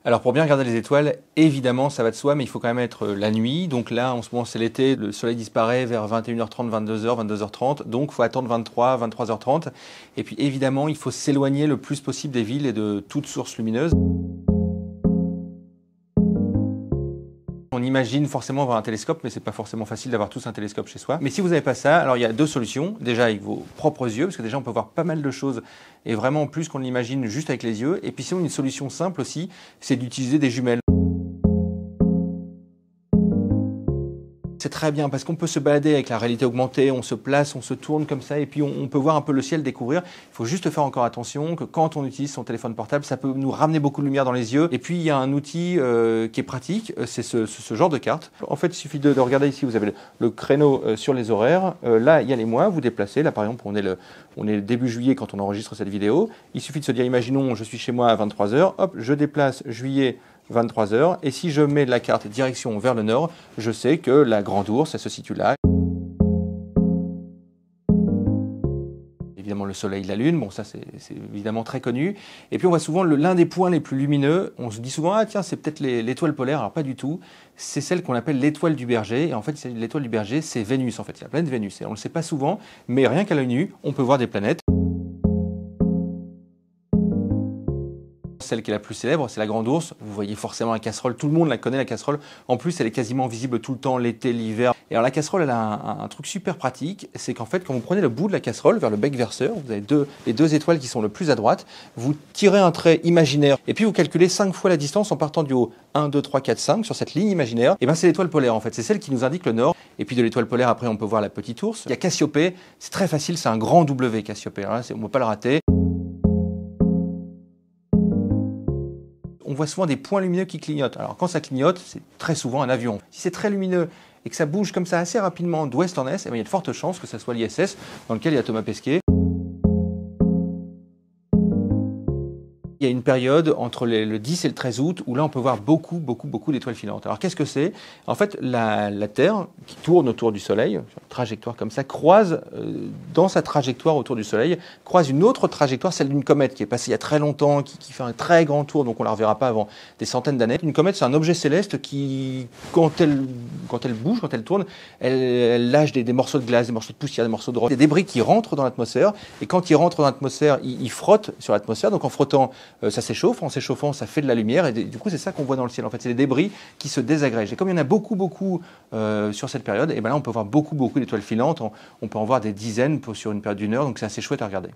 Alors pour bien regarder les étoiles, évidemment ça va de soi, mais il faut quand même être la nuit. Donc là en ce moment c'est l'été, le soleil disparaît vers 21h30, 22h, 22h30. Donc il faut attendre 23, 23h30. Et puis évidemment il faut s'éloigner le plus possible des villes et de toute source lumineuse. On imagine forcément avoir un télescope, mais c'est pas forcément facile d'avoir tous un télescope chez soi. Mais si vous n'avez pas ça, alors il y a deux solutions. Déjà avec vos propres yeux, parce que déjà on peut voir pas mal de choses, et vraiment plus qu'on l'imagine juste avec les yeux. Et puis sinon une solution simple aussi, c'est d'utiliser des jumelles. C'est très bien parce qu'on peut se balader avec la réalité augmentée, on se place, on se tourne comme ça et puis on peut voir un peu le ciel découvrir. Il faut juste faire encore attention que quand on utilise son téléphone portable, ça peut nous ramener beaucoup de lumière dans les yeux. Et puis il y a un outil qui est pratique, c'est ce genre de carte. En fait, il suffit de regarder ici, vous avez le créneau sur les horaires. Là, il y a les mois, vous déplacez. Là, par exemple, on est début juillet quand on enregistre cette vidéo. Il suffit de se dire, imaginons, je suis chez moi à 23h, hop, je déplace juillet 23h, et si je mets la carte direction vers le nord, je sais que la Grande Ourse, elle se situe là. Évidemment le soleil, la lune, bon ça c'est évidemment très connu. Et puis on voit souvent l'un des points les plus lumineux, on se dit souvent ah tiens c'est peut-être l'étoile polaire, alors pas du tout, c'est celle qu'on appelle l'étoile du Berger, et en fait l'étoile du Berger c'est Vénus en fait, c'est la planète Vénus, et on ne le sait pas souvent, mais rien qu'à l'œil nu, on peut voir des planètes. Celle qui est la plus célèbre, c'est la Grande Ourse. Vous voyez forcément la casserole, tout le monde la connaît la casserole. En plus, elle est quasiment visible tout le temps, l'été, l'hiver. Et alors la casserole, elle a un truc super pratique, c'est qu'en fait, quand vous prenez le bout de la casserole vers le bec verseur, vous avez les deux étoiles qui sont le plus à droite, vous tirez un trait imaginaire et puis vous calculez 5 fois la distance en partant du haut. 1, 2, 3, 4, 5 sur cette ligne imaginaire. Et bien c'est l'étoile polaire en fait, c'est celle qui nous indique le nord. Et puis de l'étoile polaire, après on peut voir la petite ours. Il y a Cassiopée, c'est très facile, c'est un grand W Cassiopée. Alors là, on ne peut pas le rater. On voit souvent des points lumineux qui clignotent. Alors quand ça clignote, c'est très souvent un avion. Si c'est très lumineux et que ça bouge comme ça assez rapidement d'ouest en est, eh bien, il y a de fortes chances que ce soit l'ISS dans lequel il y a Thomas Pesquet. Il y a une période entre le 10 et le 13 août où là on peut voir beaucoup d'étoiles filantes. Alors qu'est-ce que c'est? En fait, la Terre qui tourne autour du Soleil, sur une trajectoire comme ça, croise dans sa trajectoire autour du Soleil, croise une autre trajectoire, celle d'une comète qui est passée il y a très longtemps, qui fait un très grand tour, donc on la reverra pas avant des centaines d'années. Une comète, c'est un objet céleste qui, quand elle bouge, quand elle tourne, elle lâche des morceaux de glace, des morceaux de poussière, des morceaux de roche, des débris qui rentrent dans l'atmosphère. Et quand ils rentrent dans l'atmosphère, ils frottent sur l'atmosphère. Donc en frottant, ça s'échauffe, en s'échauffant, ça fait de la lumière, et du coup, c'est ça qu'on voit dans le ciel. En fait, c'est les débris qui se désagrègent. Et comme il y en a beaucoup sur cette période, et ben là, on peut voir beaucoup d'étoiles filantes. On peut en voir des dizaines sur une période d'une heure, donc c'est assez chouette à regarder.